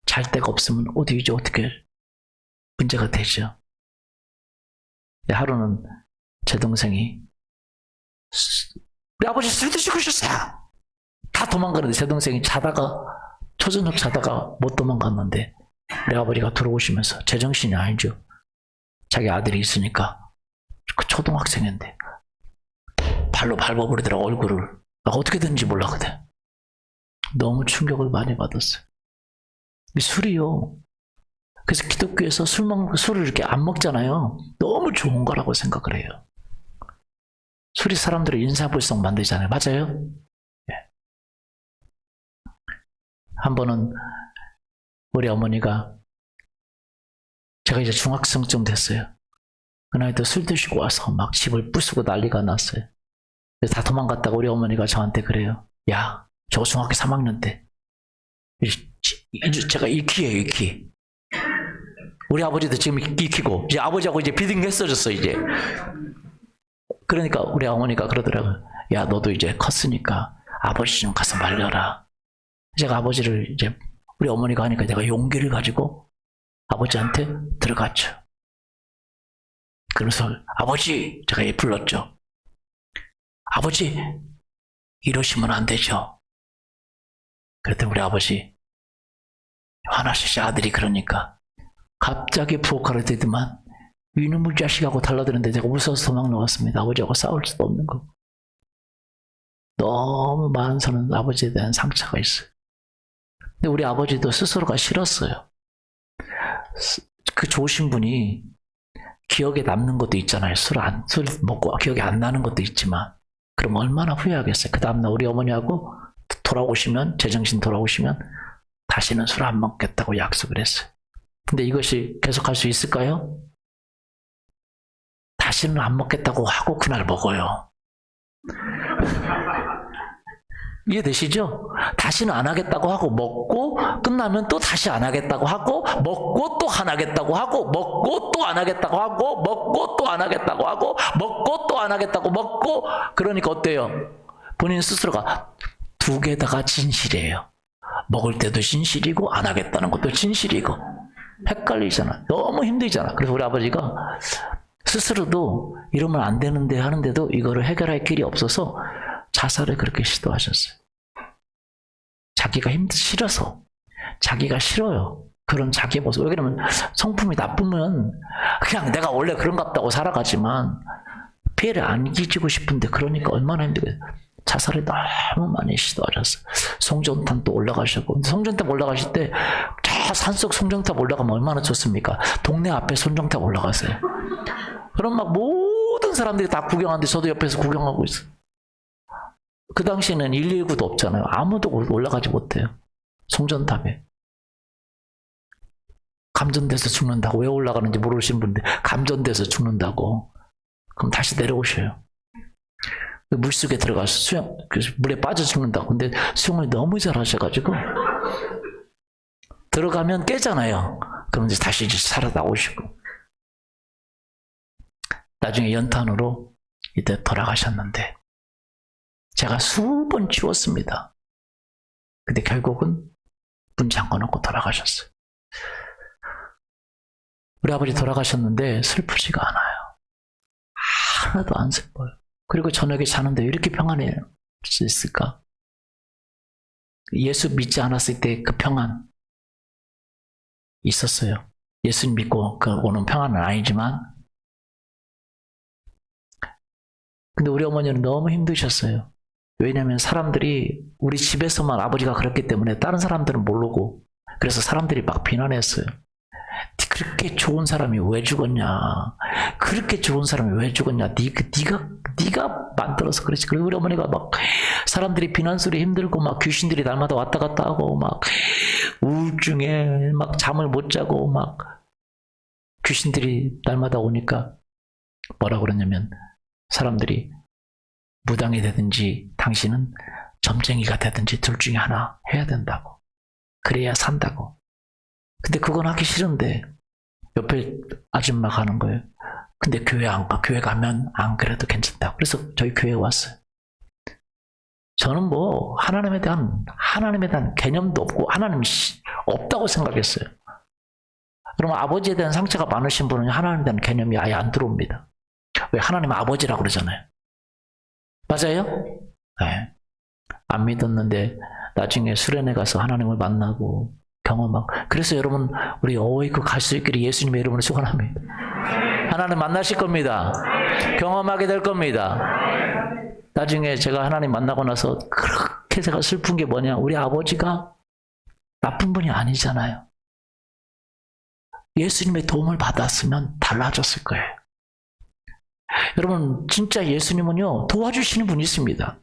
잘 데가 없으면 어디 이제 어떻게 문제가 되죠. 하루는 제 동생이 우리 아버지 술 드시고 오셨어요. 다 도망가는데 제 동생이 자다가 초저녁 자다가 못 도망갔는데 우리 아버지가 들어오시면서 제정신이 아니죠. 자기 아들이 있으니까 그 초등학생인데 발로 밟아버리더라고 얼굴을. 내가 어떻게 됐는지 몰랐거든. 너무 충격을 많이 받았어요. 이 술이요. 그래서 기독교에서 술을 이렇게 안 먹잖아요. 너무 좋은 거라고 생각을 해요. 술이 사람들을 인사불성 만들잖아요. 맞아요? 네. 한 번은 우리 어머니가 제가 이제 중학생쯤 됐어요. 그날도 술 드시고 와서 막 집을 부수고 난리가 났어요. 그래서 다 도망갔다가 우리 어머니가 저한테 그래요. 야, 저 중학교 3학년 때 제가 익히예요, 익히. 우리 아버지도 지금 익히고 이제 아버지하고 이제 비등했어졌어 이제. 그러니까 우리 어머니가 그러더라고요. 야, 너도 이제 컸으니까 아버지 좀 가서 말려라. 제가 아버지를 이제 우리 어머니가 하니까 내가 용기를 가지고 아버지한테 들어갔죠. 그래서 아버지 제가 얘 불렀죠. 아버지 이러시면 안 되죠. 그랬더니 우리 아버지 화나시지. 아들이 그러니까 갑자기 부엌으로 들더만 이놈의 자식하고 달라드는데 제가 무서워서 도망 나왔습니다. 아버지하고 싸울 수도 없는 거. 너무 많은 저는 아버지에 대한 상처가 있어요. 근데 우리 아버지도 스스로가 싫었어요. 그 좋으신 분이 기억에 남는 것도 있잖아요. 술 먹고 기억이 안 나는 것도 있지만 그럼 얼마나 후회하겠어요. 그 다음날 우리 어머니하고 돌아오시면 제정신 돌아오시면 다시는 술 안 먹겠다고 약속을 했어요. 근데 이것이 계속할 수 있을까요? 다시는 안 먹겠다고 하고 그날 먹어요. 이해되시죠? 다시는 안 하겠다고 하고 먹고 끝나면 또 다시 안 하겠다고 하고 먹고 또 안 하겠다고 하고 먹고 또 안 하겠다고 하고 먹고 또 안 하겠다고 하고 먹고 또 안 하겠다고 먹고. 그러니까 어때요? 본인 스스로가 두 개 다가 진실이에요. 먹을 때도 진실이고 안 하겠다는 것도 진실이고 헷갈리잖아. 너무 힘들잖아. 그래서 우리 아버지가 스스로도 이러면 안 되는데 하는데도 이거를 해결할 길이 없어서 자살을 그렇게 시도하셨어요. 자기가 싫어서. 자기가 싫어요. 그런 자기의 모습. 왜 그러면 성품이 나쁘면 그냥 내가 원래 그런갑다고 살아가지만 피해를 안 끼치고 싶은데 그러니까 얼마나 힘들겠어요. 자살을 너무 많이 시도하셨어요. 송전탑도 올라가셨고, 송전탑 올라가실 때 저 산속 송전탑 올라가면 얼마나 좋습니까? 동네 앞에 송전탑 올라가세요. 그럼 막 모든 사람들이 다 구경하는데 저도 옆에서 구경하고 있어요. 그 당시에는 119도 없잖아요. 아무도 올라가지 못해요. 송전탑에. 감전돼서 죽는다고. 왜 올라가는지 모르시는 분들 감전돼서 죽는다고. 그럼 다시 내려오셔요. 물속에 들어가서 물에 빠져 죽는다고. 근데 수영을 너무 잘 하셔가지고 들어가면 깨잖아요. 그럼 이제 다시 이제 살아 나오시고. 나중에 연탄으로 이때 돌아가셨는데 제가 수번 치웠습니다. 근데 결국은 문 잠궈놓고 돌아가셨어요. 우리 아버지 돌아가셨는데 슬프지가 않아요. 하나도 안 슬퍼요. 그리고 저녁에 자는데 이렇게 평안할 수 있을까? 예수 믿지 않았을 때 그 평안 있었어요. 예수 믿고 오는 평안은 아니지만. 근데 우리 어머니는 너무 힘드셨어요. 왜냐하면 사람들이 우리 집에서만 아버지가 그랬기 때문에 다른 사람들은 모르고 그래서 사람들이 막 비난했어요. 그렇게 좋은 사람이 왜 죽었냐? 그렇게 좋은 사람이 왜 죽었냐? 네가 만들어서 그렇지. 그리고 우리 어머니가 막 사람들이 비난 소리 힘들고 막 귀신들이 날마다 왔다 갔다 하고 막 우울증에 막 잠을 못 자고 막 귀신들이 날마다 오니까 뭐라 그러냐면 사람들이 무당이 되든지 당신은 점쟁이가 되든지 둘 중에 하나 해야 된다고. 그래야 산다고. 근데 그건 하기 싫은데 옆에 아줌마가 하는 거예요. 근데 교회 안 가. 교회 가면 안 그래도 괜찮다고. 그래서 저희 교회에 왔어요. 저는 뭐 하나님에 대한 개념도 없고 하나님이 없다고 생각했어요. 그러면 아버지에 대한 상처가 많으신 분은 하나님에 대한 개념이 아예 안 들어옵니다. 왜? 하나님 아버지라고 그러잖아요. 맞아요? 네. 안 믿었는데 나중에 수련회 가서 하나님을 만나고 경험하고. 그래서 여러분 우리 어웨이크 갈 수 있기를 예수님의 이름으로 축원합니다. 하나님 만나실 겁니다. 경험하게 될 겁니다. 나중에 제가 하나님 만나고 나서 그렇게 제가 슬픈 게 뭐냐, 우리 아버지가 나쁜 분이 아니잖아요. 예수님의 도움을 받았으면 달라졌을 거예요. 여러분 진짜 예수님은요 도와주시는 분이 있습니다.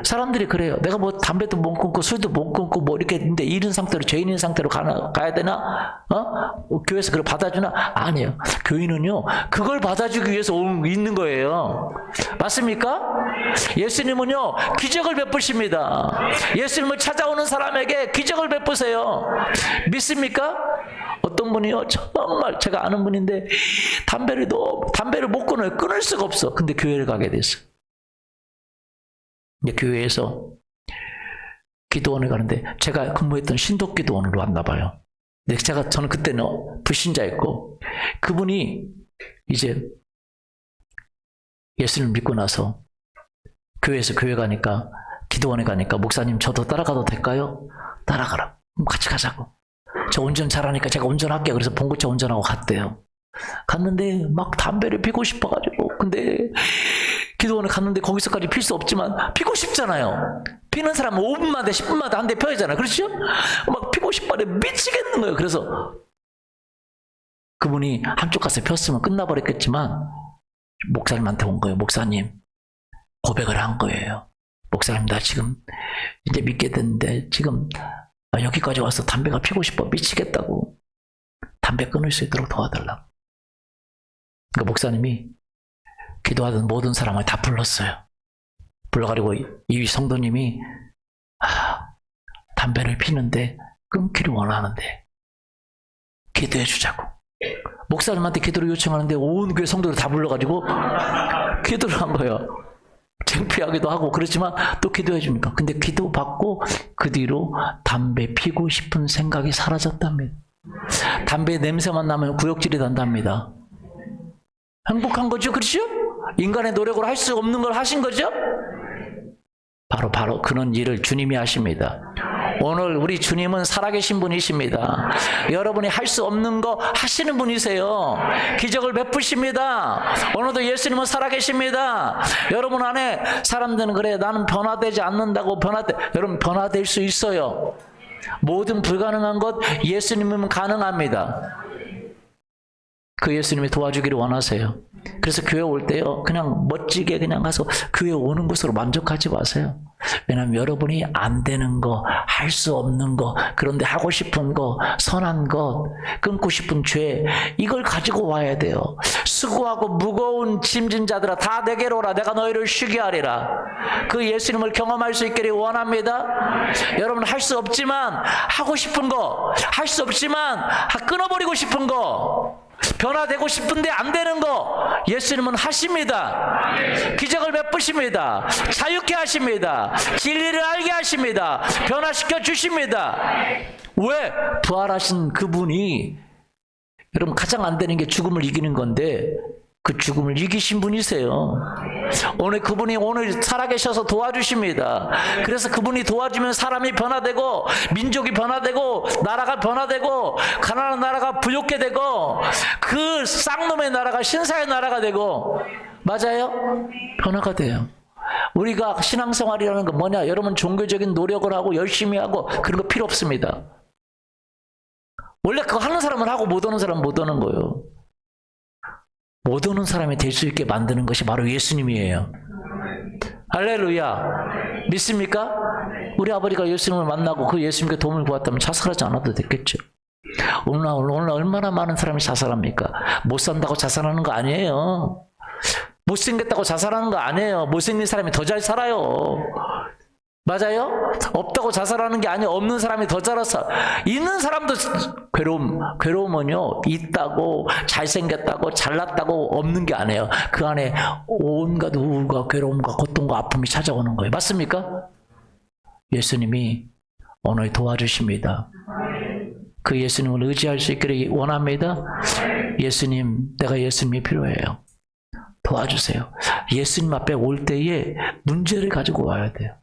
사람들이 그래요. 내가 뭐 담배도 못 끊고 술도 못 끊고 뭐 이렇게 있는데 이런 상태로 죄인인 상태로 가야 되나? 교회에서 그걸 받아주나? 아니에요. 교인은요 그걸 받아주기 위해서 있는 거예요. 맞습니까? 예수님은요 기적을 베푸십니다. 예수님을 찾아오는 사람에게 기적을 베푸세요. 믿습니까? 어떤 분이요 정말 제가 아는 분인데 담배를 못 끊어요. 끊을 수가 없어. 근데 교회를 가게 됐어요. 교회에서 기도원을 가는데 제가 근무했던 신독기도원으로 왔나 봐요. 근데 저는 그때는 불신자였고 그분이 이제 예수님을 믿고 나서 교회에서 교회 가니까 기도원에 가니까 목사님 저도 따라가도 될까요? 따라가라. 같이 가자고. 저 운전 잘하니까 제가 운전할게요. 그래서 봉고차 운전하고 갔대요. 갔는데 막 담배를 피고 싶어가지고 근데 기도원에 갔는데 거기서까지 필 수 없지만 피고 싶잖아요. 피는 사람은 5분마다 10분마다 한 대 펴야 하잖아요. 그렇죠? 막 피고 싶어서 미치겠는 거예요. 그래서 그분이 한쪽 가서 폈으면 끝나버렸겠지만 목사님한테 온 거예요. 목사님 고백을 한 거예요. 목사님 나 지금 이제 믿게 됐는데 지금 여기까지 와서 담배가 피고 싶어 미치겠다고. 담배 끊을 수 있도록 도와달라고. 그러니까 목사님이 기도하던 모든 사람을 다 불렀어요. 불러가지고 이 성도님이 담배를 피는데 끊기를 원하는데 기도해 주자고. 목사님한테 기도를 요청하는데 온 교회 성도를 다 불러가지고 기도를 한 거예요. 창피하기도 하고 그렇지만 또 기도해 주니까. 근데 기도 받고 그 뒤로 담배 피고 싶은 생각이 사라졌답니다. 담배 냄새만 나면 구역질이 난답니다. 행복한 거죠, 그렇죠? 인간의 노력으로 할 수 없는 걸 하신 거죠? 바로 그런 일을 주님이 하십니다. 오늘 우리 주님은 살아계신 분이십니다. 여러분이 할 수 없는 거 하시는 분이세요. 기적을 베푸십니다. 오늘도 예수님은 살아계십니다. 여러분 안에 사람들은 그래 나는 변화되지 않는다고 여러분 변화될 수 있어요. 모든 불가능한 것 예수님은 가능합니다. 그 예수님이 도와주기를 원하세요. 그래서 교회 올 때요 그냥 멋지게 그냥 가서 교회 오는 것으로 만족하지 마세요. 왜냐하면 여러분이 안 되는 거, 할 수 없는 거, 그런데 하고 싶은 거, 선한 것, 끊고 싶은 죄, 이걸 가지고 와야 돼요. 수고하고 무거운 짐진 자들아 다 내게로 오라. 내가 너희를 쉬게 하리라. 그 예수님을 경험할 수 있기를 원합니다. 여러분 할 수 없지만 하고 싶은 거, 할 수 없지만 끊어버리고 싶은 거, 변화되고 싶은데 안 되는 거 예수님은 하십니다. 기적을 베푸십니다. 자유케 하십니다. 진리를 알게 하십니다. 변화시켜 주십니다. 왜? 부활하신 그분이 여러분 가장 안 되는 게 죽음을 이기는 건데 그 죽음을 이기신 분이세요. 오늘 그분이 오늘 살아계셔서 도와주십니다. 그래서 그분이 도와주면 사람이 변화되고 민족이 변화되고 나라가 변화되고 가나안 나라가 부욕게 되고 그 쌍놈의 나라가 신사의 나라가 되고 맞아요? 변화가 돼요. 우리가 신앙생활이라는 건 뭐냐? 여러분 종교적인 노력을 하고 열심히 하고 그런 거 필요 없습니다. 원래 그거 하는 사람은 하고 못 오는 사람은 못 오는 거예요. 못 오는 사람이 될 수 있게 만드는 것이 바로 예수님이에요. 할렐루야. 믿습니까? 우리 아버지가 예수님을 만나고 그 예수님께 도움을 구했다면 자살하지 않아도 됐겠죠. 오늘 얼마나 많은 사람이 자살합니까? 못 산다고 자살하는 거 아니에요. 못생겼다고 자살하는 거 아니에요. 못생긴 사람이 더 잘 살아요. 맞아요? 없다고 자살하는 게 아니에요. 없는 사람이 더 잘 살아. 있는 사람도 괴로움은요, 있다고, 잘생겼다고, 잘났다고 없는 게 아니에요. 그 안에 온갖 우울과 괴로움과 고통과 아픔이 찾아오는 거예요. 맞습니까? 예수님이 오늘 도와주십니다. 그 예수님을 의지할 수 있기를 원합니다. 예수님, 내가 예수님이 필요해요. 도와주세요. 예수님 앞에 올 때에 문제를 가지고 와야 돼요.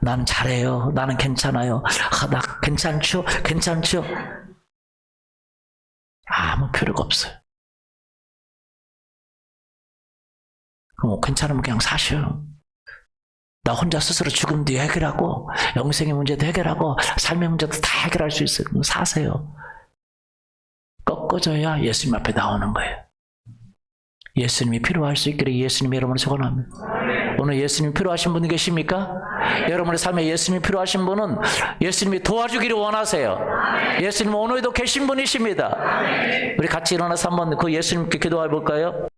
나는 잘해요. 나는 괜찮아요. 나 괜찮죠? 괜찮죠? 아무 필요가 없어요. 그럼 괜찮으면 그냥 사셔요. 나 혼자 스스로 죽음 뒤에 해결하고 영생의 문제도 해결하고 삶의 문제도 다 해결할 수 있어요. 그럼 사세요. 꺾어져야 예수님 앞에 나오는 거예요. 예수님이 필요할 수 있기를 예수님이 여러분을 소원합니다. 오늘 예수님이 필요하신 분이 계십니까? 여러분의 삶에 예수님이 필요하신 분은 예수님이 도와주기를 원하세요. 예수님 오늘도 계신 분이십니다. 우리 같이 일어나서 한번 그 예수님께 기도해 볼까요?